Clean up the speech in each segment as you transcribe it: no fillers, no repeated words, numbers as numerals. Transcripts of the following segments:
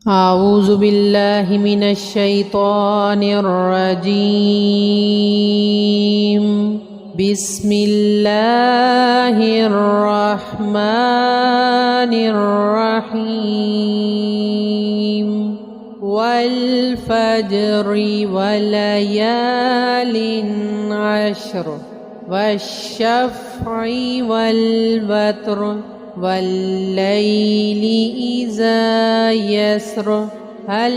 أعوذ بالله من الشيطان الرجيم بسم الله الرحمن الرحيم والفجر وليال عشر والشفع والوتر والليل إذا يسر هل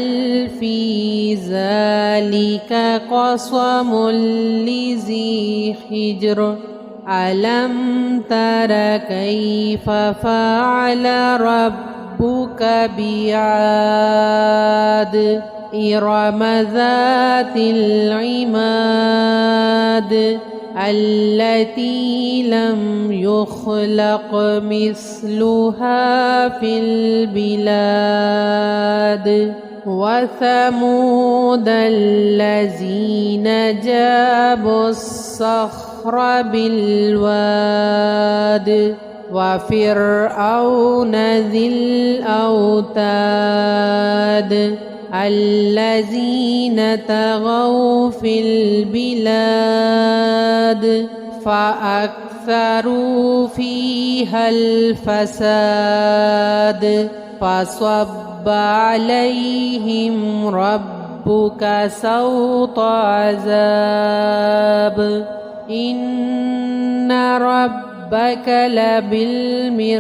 في ذلك قسم لذي حجر ألم تر كيف فعل ربك بعاد إرم ذات العماد التي لم يخلق مثلها في البلاد وثمود الذين جابوا الصخر بالواد وفرعون ذي الأوتاد الذين طغوا في البلاد فأكثروا فيها الفساد فصب عليهم ربك سوط عذاب إن ربك لبالمرصاد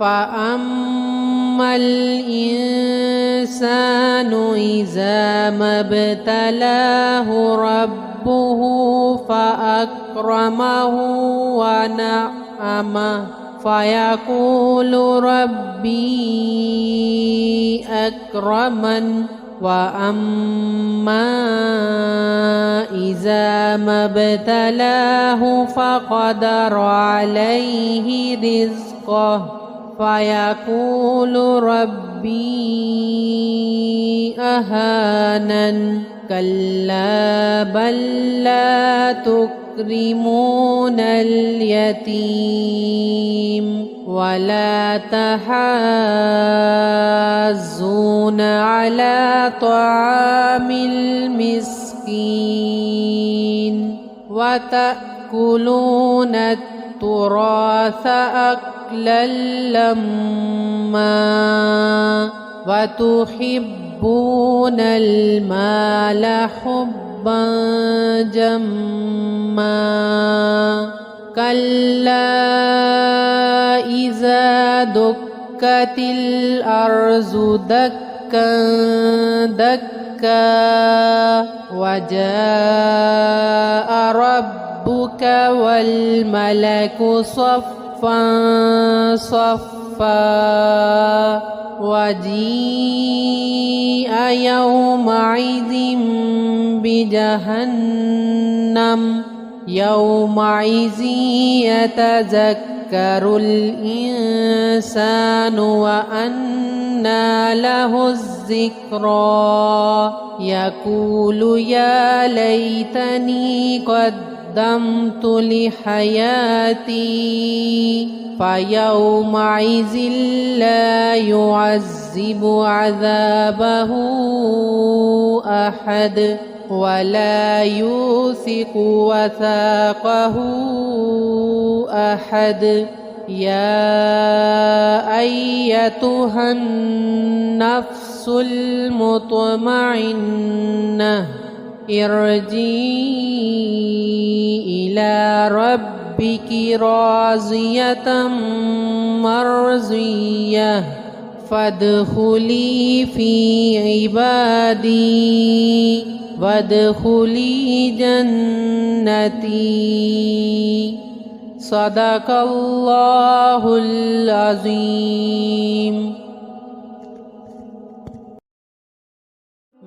فأما الإنسان إذا ما ابتلاه ربه فأكرمه ونعمه فيقول ربي أكرمن وأما إذا ما ابتلاه فقدر عليه رزقه فيقول ربي أهانن كلا بل لا تكرمون اليتيم ولا تحاضون على طعام المسكين وتأكلون التراث أكلا لما وتحبون المال حبا جما كلا إذا دكت الأرض دكا دكا وجاء ربك والملك صفا صفا وجيء يومئذ بجهنم يومئذ يتذكر الإنسان وأنى له الذكرى يقول يا ليتني قدمت لحياتي فيومئذ لا يعذب عذابه أحد ولا يوثق وثاقه أحد يا أيتها النفس المطمئنة ارجعي إلى ربك راضية مرضية فادخلي في عبادي وادخلي جنتي صدق الله العظيम।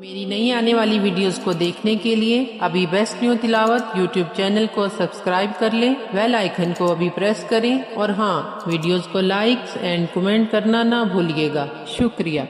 मेरी नई आने वाली वीडियोस को देखने के लिए अभी बेस्ट न्यू तिलावत यूट्यूब चैनल को सब्सक्राइब कर लें, बेल आइकन को अभी प्रेस करें और हाँ, वीडियोस को लाइक एंड कमेंट करना ना भूलिएगा। शुक्रिया।